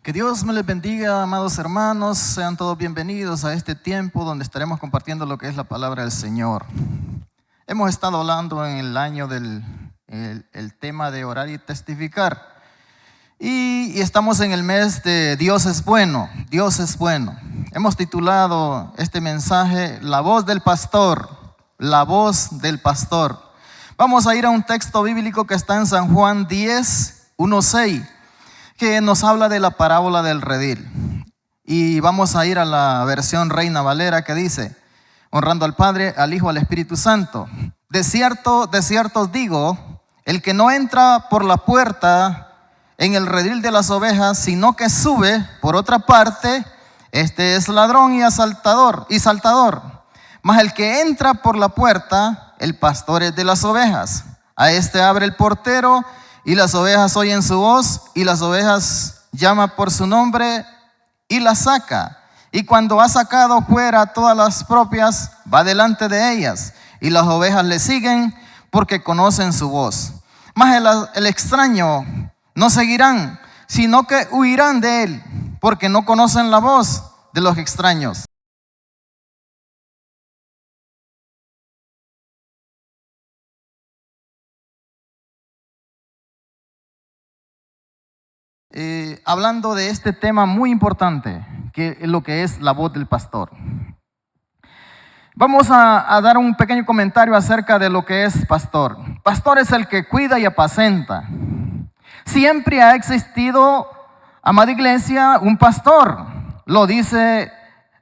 Que Dios me les bendiga, amados hermanos. Sean todos bienvenidos a este tiempo donde estaremos compartiendo lo que es la palabra del Señor. Hemos estado hablando en el año del tema de orar y testificar. Y estamos en el mes de Dios es bueno, Dios es bueno. Hemos titulado este mensaje La voz del pastor, la voz del pastor. Vamos a ir a un texto bíblico que está en San Juan 10, 1-6. Que nos habla de la parábola del redil. Y vamos a ir a la versión Reina Valera que dice: honrando al Padre, al Hijo, al Espíritu Santo. De cierto os digo, el que no entra por la puerta en el redil de las ovejas, sino que sube por otra parte, este es ladrón y saltador. Mas el que entra por la puerta, el pastor es de las ovejas. A este abre el portero, y las ovejas oyen su voz, y las ovejas llama por su nombre y las saca. Y cuando ha sacado fuera todas las propias, va delante de ellas, y las ovejas le siguen porque conocen su voz. Mas el extraño no seguirán, sino que huirán de él, porque no conocen la voz de los extraños. Hablando de este tema muy importante, que es lo que es la voz del pastor. Vamos a dar un pequeño comentario acerca de lo que es pastor. Pastor es el que cuida y apacenta. Siempre ha existido, amada iglesia, un pastor. Lo dice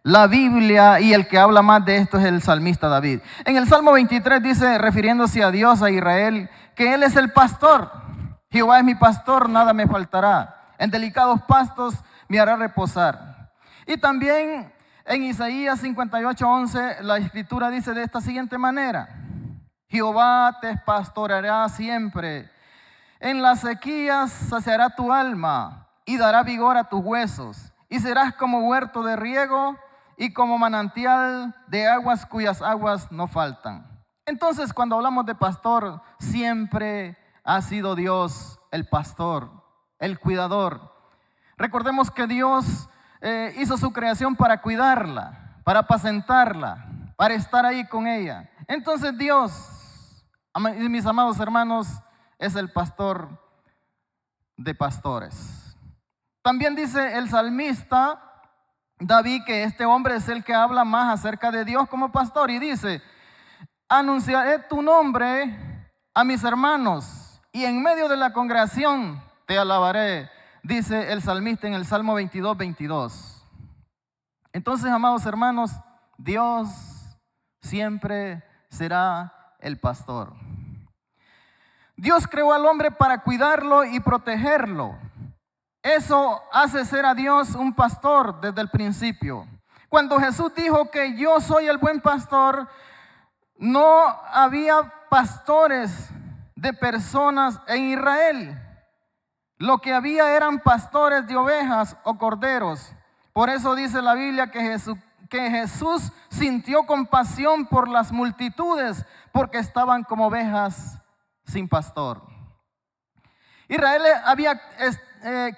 la Biblia, y el que habla más de esto es el salmista David. En el Salmo 23 dice, refiriéndose a Dios, a Israel, que Él es el pastor. Jehová es mi pastor, nada me faltará. En delicados pastos me hará reposar. Y también en Isaías 58:11 la escritura dice de esta siguiente manera: Jehová te pastoreará siempre. En las sequías saciará tu alma y dará vigor a tus huesos. Y serás como huerto de riego y como manantial de aguas cuyas aguas no faltan. Entonces, cuando hablamos de pastor, siempre ha sido Dios el pastor, el cuidador. Recordemos que Dios hizo su creación para cuidarla, para apacentarla, para estar ahí con ella. Entonces Dios, mis amados hermanos, es el pastor de pastores. También dice el salmista David que este hombre es el que habla más acerca de Dios como pastor, y dice: anunciaré tu nombre a mis hermanos, y en medio de la congregación te alabaré, dice el salmista en el Salmo 22:22. Entonces, amados hermanos, Dios siempre será el pastor. Dios creó al hombre para cuidarlo y protegerlo. Eso hace ser a Dios un pastor desde el principio. Cuando Jesús dijo que yo soy el buen pastor, no había pastores de personas en Israel. Lo que había eran pastores de ovejas o corderos. Por eso dice la Biblia que Jesús sintió compasión por las multitudes, porque estaban como ovejas sin pastor. Israel había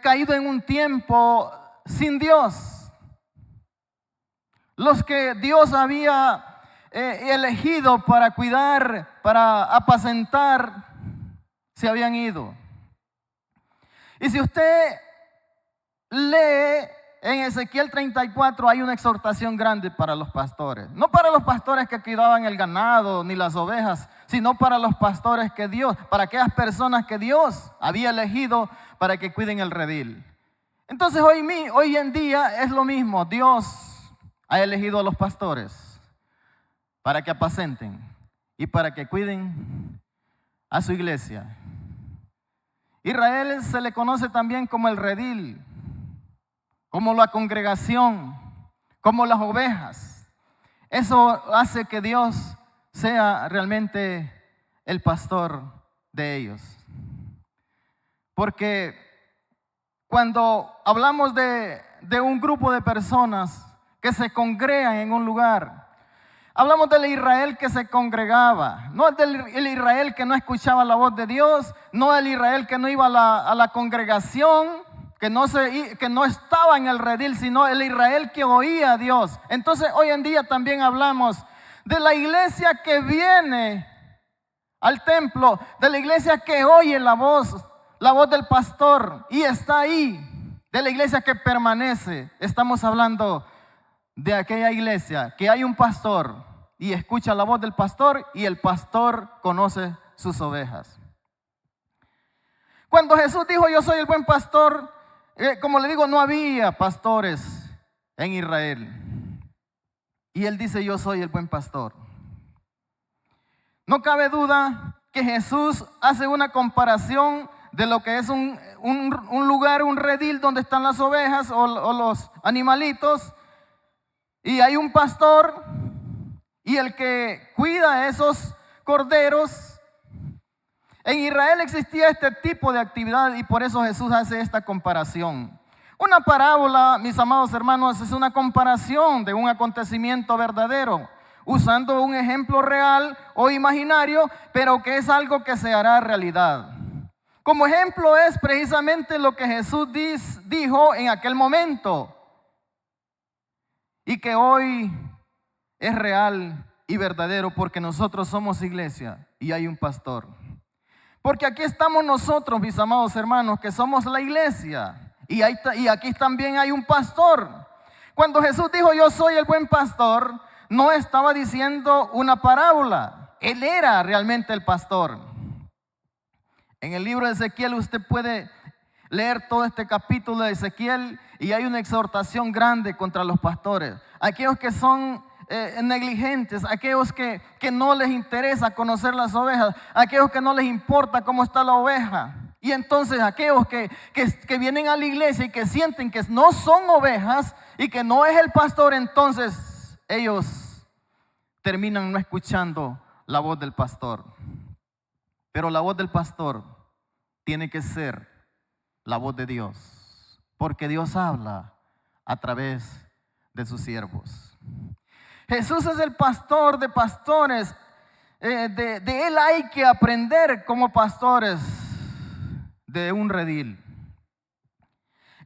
caído en un tiempo sin Dios. Los que Dios había elegido para cuidar, para apacentar, se habían ido. Y si usted lee en Ezequiel 34, hay una exhortación grande para los pastores. No para los pastores que cuidaban el ganado ni las ovejas, sino para los pastores que Dios, para aquellas personas que Dios había elegido para que cuiden el redil. Entonces hoy en día es lo mismo. Dios ha elegido a los pastores para que apacenten y para que cuiden a su iglesia. Israel se le conoce también como el redil, como la congregación, como las ovejas. Eso hace que Dios sea realmente el pastor de ellos. Porque cuando hablamos de un grupo de personas que se congregan en un lugar, hablamos del Israel que se congregaba, no del Israel que no escuchaba la voz de Dios, no del Israel que no iba a la congregación, que no estaba en el redil, sino el Israel que oía a Dios. Entonces hoy en día también hablamos de la iglesia que viene al templo, de la iglesia que oye la voz del pastor y está ahí, de la iglesia que permanece. Estamos hablando de aquella iglesia que hay un pastor y escucha la voz del pastor y el pastor conoce sus ovejas. Cuando Jesús dijo yo soy el buen pastor, como le digo, no había pastores en Israel. Y él dice yo soy el buen pastor. No cabe duda que Jesús hace una comparación de lo que es un lugar, un redil donde están las ovejas o los animalitos, y hay un pastor y el que cuida esos corderos. En Israel existía este tipo de actividad y por eso Jesús hace esta comparación. Una parábola, mis amados hermanos, es una comparación de un acontecimiento verdadero, usando un ejemplo real o imaginario, pero que es algo que se hará realidad. Como ejemplo es precisamente lo que Jesús dijo en aquel momento y que hoy es real y verdadero porque nosotros somos iglesia y hay un pastor. Porque aquí estamos nosotros, mis amados hermanos, que somos la iglesia y aquí también hay un pastor. Cuando Jesús dijo yo soy el buen pastor, no estaba diciendo una parábola, él era realmente el pastor. En el libro de Ezequiel usted puede leer todo este capítulo de Ezequiel y hay una exhortación grande contra los pastores, aquellos que son negligentes, aquellos que no les interesa conocer las ovejas, aquellos que no les importa cómo está la oveja. Y entonces aquellos que vienen a la iglesia y que sienten que no son ovejas y que no es el pastor, entonces ellos terminan no escuchando la voz del pastor. Pero la voz del pastor tiene que ser la voz de Dios, porque Dios habla a través de sus siervos. Jesús es el pastor de pastores. De él hay que aprender como pastores de un redil.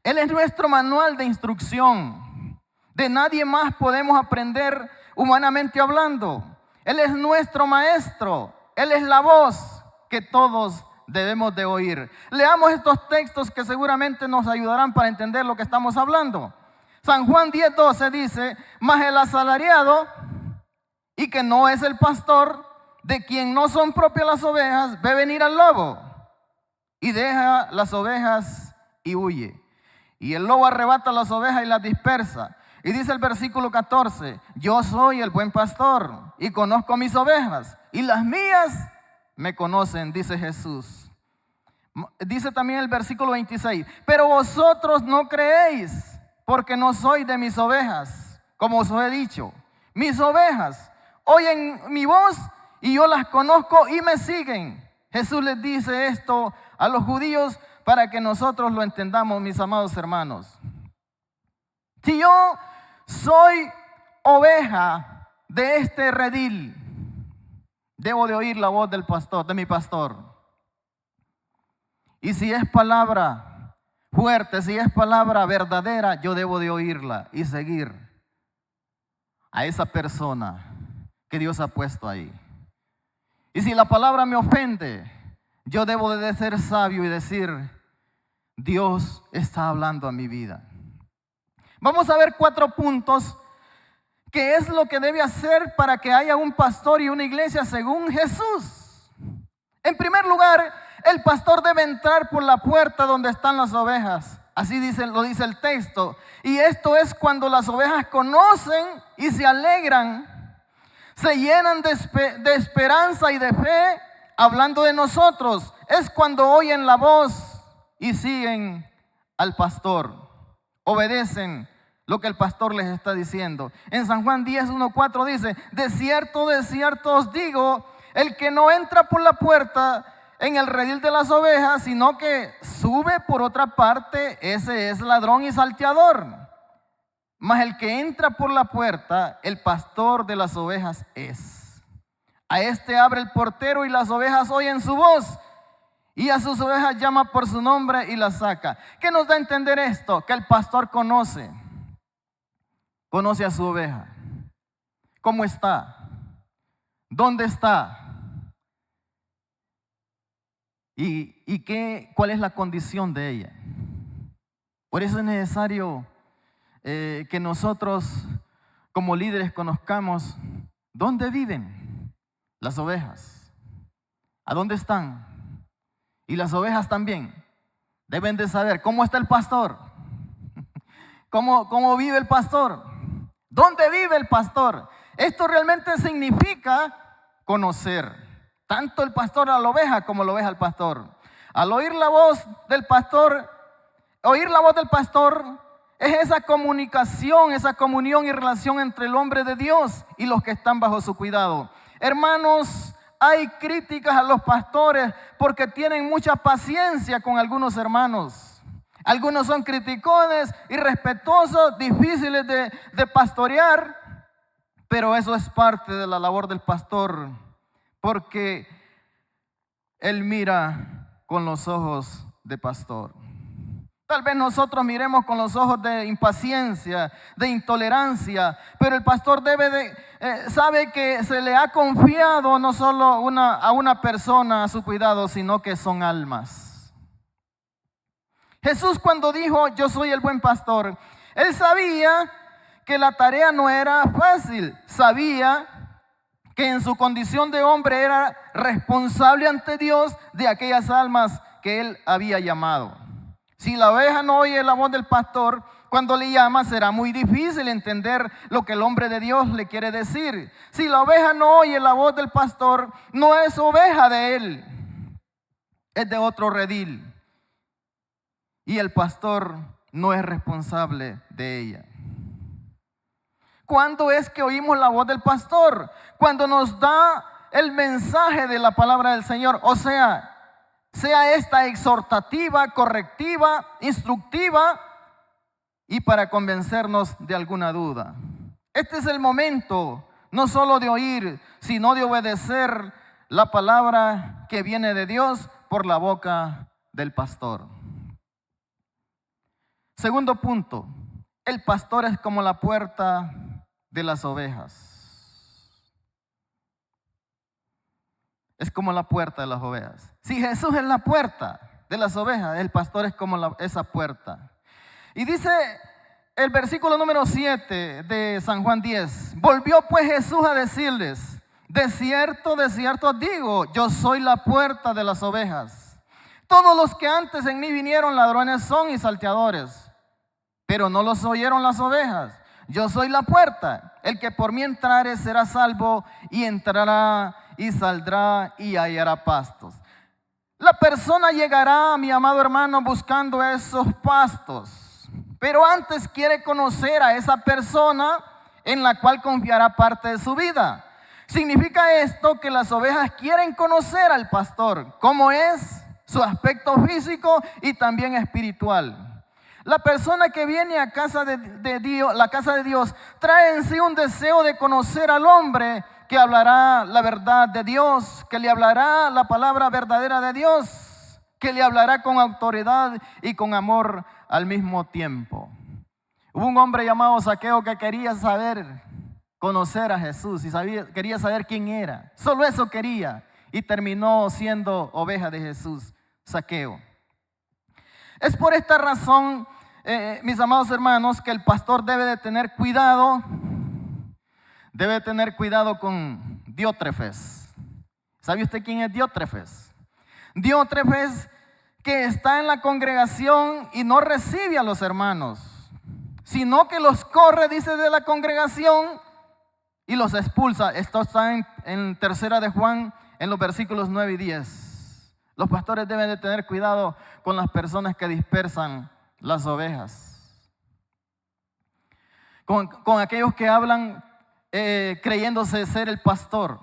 Él es nuestro manual de instrucción. De nadie más podemos aprender humanamente hablando. Él es nuestro maestro. Él es la voz que todos debemos de oír. Leamos estos textos que seguramente nos ayudarán para entender lo que estamos hablando. San Juan 10:12 dice: mas el asalariado, y que no es el pastor, de quien no son propias las ovejas, ve venir al lobo y deja las ovejas y huye. Y el lobo arrebata las ovejas y las dispersa. Y dice el versículo 14: yo soy el buen pastor y conozco mis ovejas y las mías me conocen, dice Jesús. Dice también el versículo 26: pero vosotros no creéis, porque no soy de mis ovejas, como os he dicho. Mis ovejas oyen mi voz y yo las conozco y me siguen. Jesús les dice esto a los judíos para que nosotros lo entendamos, mis amados hermanos. Si yo soy oveja de este redil, debo de oír la voz del pastor, de mi pastor. Y si es palabra fuerte, si es palabra verdadera, yo debo de oírla y seguir a esa persona que Dios ha puesto ahí. Y si la palabra me ofende, yo debo de ser sabio y decir: Dios está hablando a mi vida. Vamos a ver 4 puntos. ¿Qué es lo que debe hacer para que haya un pastor y una iglesia según Jesús? En primer lugar, el pastor debe entrar por la puerta donde están las ovejas. Así lo dice el texto. Y esto es cuando las ovejas conocen y se alegran, se llenan de esperanza y de fe, hablando de nosotros. Es cuando oyen la voz y siguen al pastor, obedecen lo que el pastor les está diciendo. En San Juan 10:1-4 dice: de cierto os digo, el que no entra por la puerta en el redil de las ovejas, sino que sube por otra parte, ese es ladrón y salteador. Mas el que entra por la puerta, el pastor de las ovejas es. A este abre el portero y las ovejas oyen su voz. y a sus ovejas llama por su nombre y las saca. ¿Qué nos da a entender esto? Que el pastor conoce a su oveja. ¿Cómo está? ¿Dónde está? ¿Cuál es la condición de ella? Por eso es necesario que nosotros como líderes conozcamos dónde viven las ovejas, a dónde están. Y las ovejas también deben de saber cómo está el pastor, cómo vive el pastor, dónde vive el pastor. Esto realmente significa conocer tanto el pastor a la oveja como la oveja al pastor. Al oír la voz del pastor, es esa comunicación, esa comunión y relación entre el hombre de Dios y los que están bajo su cuidado. Hermanos, hay críticas a los pastores porque tienen mucha paciencia con algunos hermanos. Algunos son criticones, irrespetuosos, difíciles de pastorear, pero eso es parte de la labor del pastor, porque él mira con los ojos de pastor. Tal vez nosotros miremos con los ojos de impaciencia, de intolerancia, pero el pastor sabe que se le ha confiado no solo a una persona a su cuidado, sino que son almas. Jesús, cuando dijo yo soy el buen pastor, él sabía que la tarea no era fácil. Sabía que en su condición de hombre era responsable ante Dios de aquellas almas que él había llamado. Si la oveja no oye la voz del pastor, cuando le llama será muy difícil entender lo que el hombre de Dios le quiere decir. Si la oveja no oye la voz del pastor, no es oveja de él, es de otro redil. Y el pastor no es responsable de ella. ¿Cuándo es que oímos la voz del pastor? Cuando nos da el mensaje de la palabra del Señor, o sea esta exhortativa, correctiva, instructiva y para convencernos de alguna duda. Este es el momento no solo de oír, sino de obedecer la palabra que viene de Dios por la boca del pastor. Segundo punto, el pastor es como la puerta de las ovejas. Es como la puerta de las ovejas. Si Jesús es la puerta de las ovejas, el pastor es como esa puerta. Y dice el versículo número 7 de San Juan 10. Volvió pues Jesús a decirles: de cierto os digo, yo soy la puerta de las ovejas. Todos los que antes en mí vinieron ladrones son y salteadores, pero no los oyeron las ovejas. Yo soy la puerta. El que por mí entrare será salvo, y entrará y saldrá y hallará pastos. La persona llegará, mi amado hermano, buscando esos pastos, pero antes quiere conocer a esa persona en la cual confiará parte de su vida. Significa esto que las ovejas quieren conocer al pastor, cómo es su aspecto físico y también espiritual. La persona que viene a casa de Dios, la casa de Dios, trae en sí un deseo de conocer al hombre que hablará la verdad de Dios, que le hablará la palabra verdadera de Dios, que le hablará con autoridad y con amor al mismo tiempo. Hubo un hombre llamado Zaqueo que quería conocer a Jesús y quería saber quién era. Solo eso quería, y terminó siendo oveja de Jesús, Zaqueo. Es por esta razón, mis amados hermanos, que el pastor debe de tener cuidado con Diótrefes. ¿Sabe usted quién es Diótrefes? Diótrefes, que está en la congregación y no recibe a los hermanos, sino que los corre, dice, de la congregación y los expulsa. Esto está en tercera de Juan, en los versículos 9 y 10. Los pastores deben de tener cuidado con las personas que dispersan las ovejas, con aquellos que hablan creyéndose ser el pastor,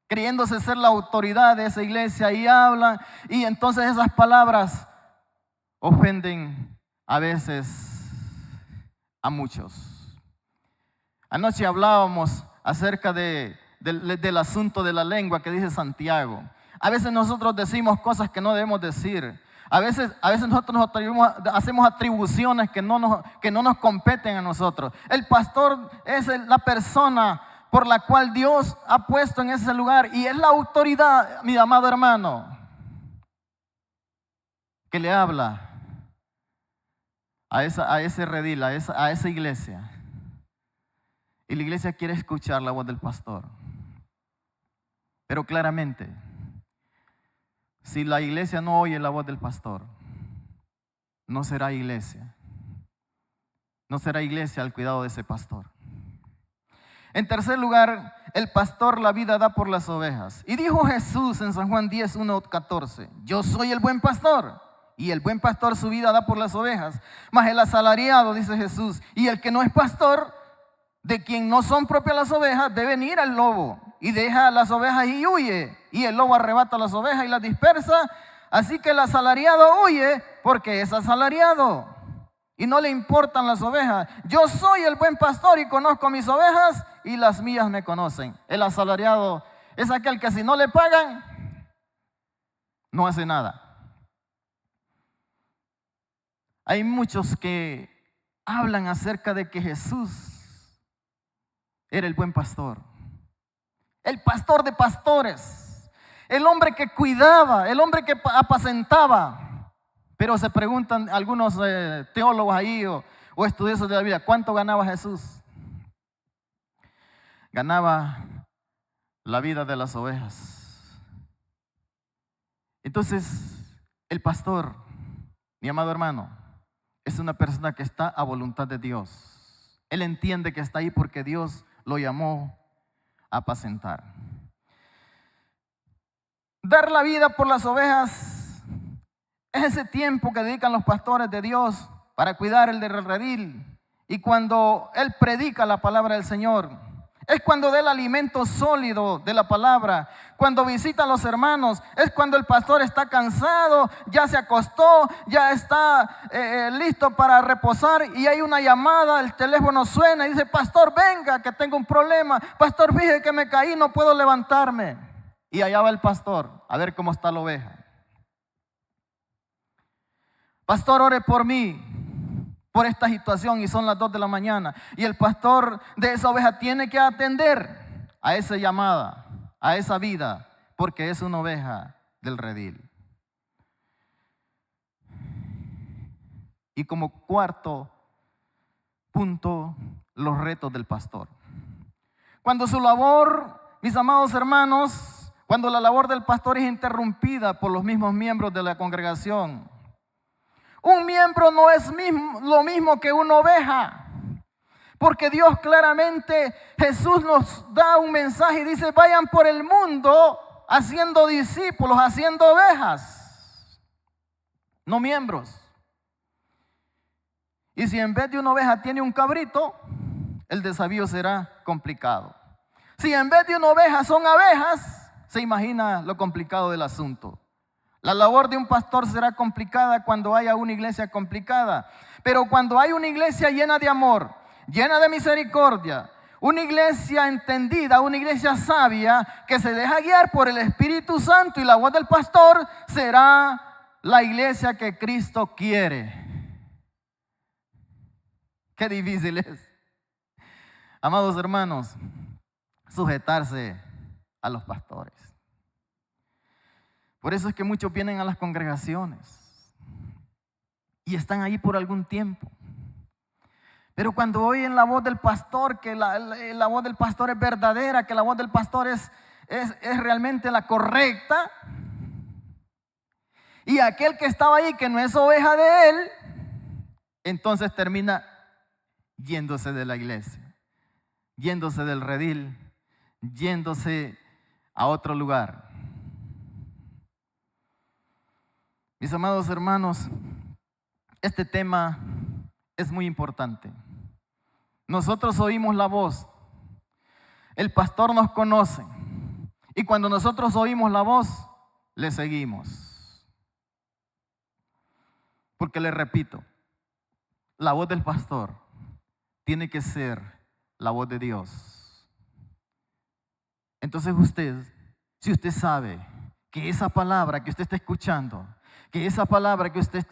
creyéndose ser la autoridad de esa iglesia, y hablan, y entonces esas palabras ofenden a veces a muchos. Anoche hablábamos acerca del asunto de la lengua que dice Santiago. A veces nosotros decimos cosas que no debemos decir. A veces nosotros hacemos atribuciones que no nos competen a nosotros. El pastor es la persona por la cual Dios ha puesto en ese lugar y es la autoridad, mi amado hermano, que le habla a ese redil, a esa iglesia. Y la iglesia quiere escuchar la voz del pastor. Pero claramente, si la iglesia no oye la voz del pastor, no será iglesia. No será iglesia al cuidado de ese pastor. En tercer lugar, el pastor la vida da por las ovejas. Y dijo Jesús en San Juan 10, 1, 14, yo soy el buen pastor, y el buen pastor su vida da por las ovejas. Mas el asalariado, dice Jesús, y el que no es pastor, de quien no son propias las ovejas, debe venir al lobo, y deja las ovejas y huye, y el lobo arrebata las ovejas y las dispersa. Así que el asalariado huye porque es asalariado y no le importan las ovejas. Yo soy el buen pastor y conozco mis ovejas y las mías me conocen. El asalariado es aquel que si no le pagan, no hace nada. Hay muchos que hablan acerca de que Jesús era el buen pastor, el pastor de pastores, el hombre que cuidaba, el hombre que apacentaba. Pero se preguntan algunos teólogos ahí o estudiosos de la Biblia, ¿cuánto ganaba Jesús? Ganaba la vida de las ovejas. Entonces, el pastor, mi amado hermano, es una persona que está a voluntad de Dios. Él entiende que está ahí porque Dios lo llamó a apacentar. Dar la vida por las ovejas es ese tiempo que dedican los pastores de Dios para cuidar el del redil. Y cuando Él predica la palabra del Señor, es cuando da el alimento sólido de la palabra. Cuando visita a los hermanos, es cuando el pastor está cansado, ya se acostó, ya está listo para reposar y hay una llamada, el teléfono suena y dice, pastor, venga, que tengo un problema. Pastor, fíjese que me caí, no puedo levantarme. Y allá va el pastor a ver cómo está la oveja. Pastor, ore por mí, por esta situación, y son las 2 de la mañana. Y el pastor de esa oveja tiene que atender a esa llamada, a esa vida, porque es una oveja del redil. Y como cuarto punto, los retos del pastor. Cuando su labor, mis amados hermanos, cuando la labor del pastor es interrumpida por los mismos miembros de la congregación. Un miembro no es lo mismo que una oveja, porque Dios claramente, Jesús nos da un mensaje y dice, vayan por el mundo haciendo discípulos, haciendo ovejas, no miembros. Y si en vez de una oveja tiene un cabrito, el desafío será complicado. Si en vez de una oveja son abejas, se imagina lo complicado del asunto. La labor de un pastor será complicada cuando haya una iglesia complicada. Pero cuando hay una iglesia llena de amor, llena de misericordia, una iglesia entendida, una iglesia sabia, que se deja guiar por el Espíritu Santo y la voz del pastor, será la iglesia que Cristo quiere. Qué difícil es, amados hermanos, sujetarse a los pastores. Por eso es que muchos vienen a las congregaciones y están ahí por algún tiempo. Pero cuando oyen la voz del pastor, que la voz del pastor es verdadera, que la voz del pastor es realmente la correcta, y aquel que estaba ahí, que no es oveja de él, entonces termina yéndose de la iglesia, yéndose del redil, yéndose a otro lugar. Mis amados hermanos, este tema es muy importante. Nosotros oímos la voz, el pastor nos conoce, y cuando nosotros oímos la voz, le seguimos. Porque le repito, la voz del pastor tiene que ser la voz de Dios. Entonces usted, si usted sabe que esa palabra que usted está escuchando, que esa palabra que usted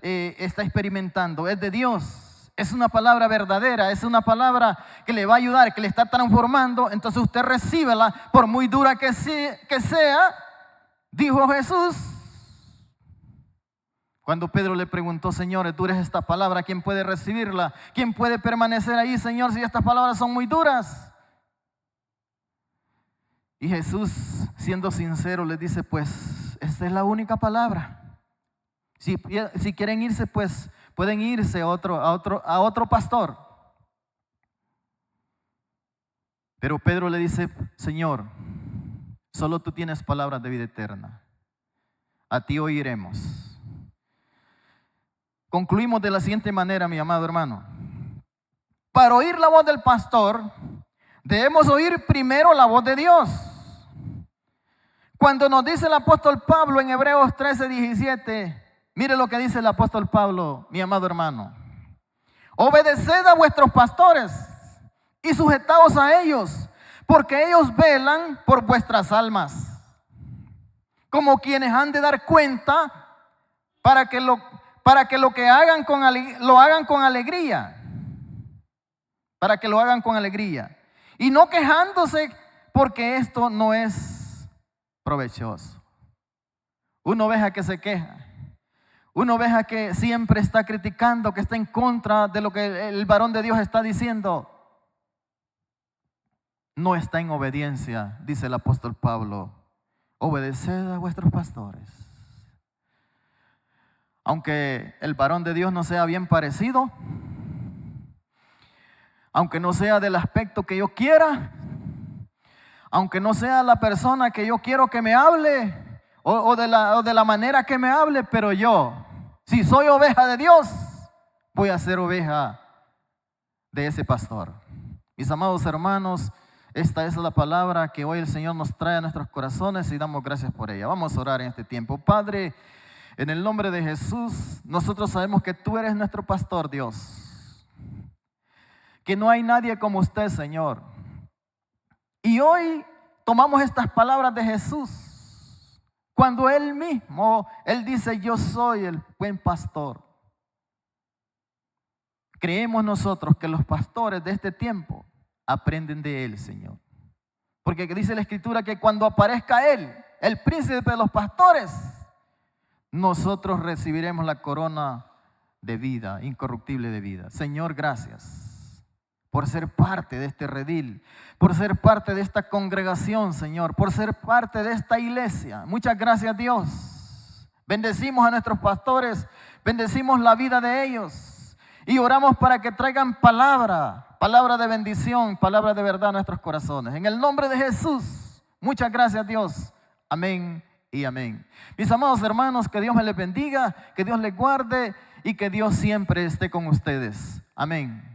está experimentando es de Dios, es una palabra verdadera, es una palabra que le va a ayudar, que le está transformando, entonces usted recíbela por muy dura que sea, dijo Jesús. Cuando Pedro le preguntó, Señor, ¿es dura esta palabra? ¿Quién puede recibirla? ¿Quién puede permanecer ahí, Señor, si estas palabras son muy duras? Y Jesús, siendo sincero, les dice, pues, esta es la única palabra. Si quieren irse, pues, pueden irse a otro pastor. Pero Pedro le dice, Señor, solo tú tienes palabras de vida eterna. A ti oiremos. Concluimos de la siguiente manera, mi amado hermano. Para oír la voz del pastor, debemos oír primero la voz de Dios. Cuando nos dice el apóstol Pablo en Hebreos 13:17, mire lo que dice el apóstol Pablo, mi amado hermano. Obedeced a vuestros pastores y sujetaos a ellos, porque ellos velan por vuestras almas, como quienes han de dar cuenta para que lo que hagan lo hagan con alegría. Para que lo hagan con alegría. Y no quejándose, porque esto no es provechoso. Una oveja que se queja, una oveja que siempre está criticando, que está en contra de lo que el varón de Dios está diciendo, no está en obediencia, dice el apóstol Pablo. Obedeced a vuestros pastores. Aunque el varón de Dios no sea bien parecido, aunque no sea del aspecto que yo quiera, aunque no sea la persona que yo quiero que me hable o de la manera que me hable, pero yo, si soy oveja de Dios, voy a ser oveja de ese pastor. Mis amados hermanos, esta es la palabra que hoy el Señor nos trae a nuestros corazones y damos gracias por ella. Vamos a orar en este tiempo. Padre, en el nombre de Jesús, nosotros sabemos que tú eres nuestro pastor, Dios. Que no hay nadie como usted, Señor. Y hoy tomamos estas palabras de Jesús. Cuando Él mismo, Él dice, yo soy el buen pastor. Creemos nosotros que los pastores de este tiempo aprenden de Él, Señor. Porque dice la Escritura que cuando aparezca Él, el príncipe de los pastores, nosotros recibiremos la corona de vida, incorruptible de vida. Señor, gracias por ser parte de este redil, por ser parte de esta congregación, Señor, por ser parte de esta iglesia. Muchas gracias, Dios. Bendecimos a nuestros pastores, bendecimos la vida de ellos y oramos para que traigan palabra de bendición, palabra de verdad a nuestros corazones. En el nombre de Jesús, muchas gracias, Dios. Amén y amén. Mis amados hermanos, que Dios me les bendiga, que Dios les guarde y que Dios siempre esté con ustedes. Amén.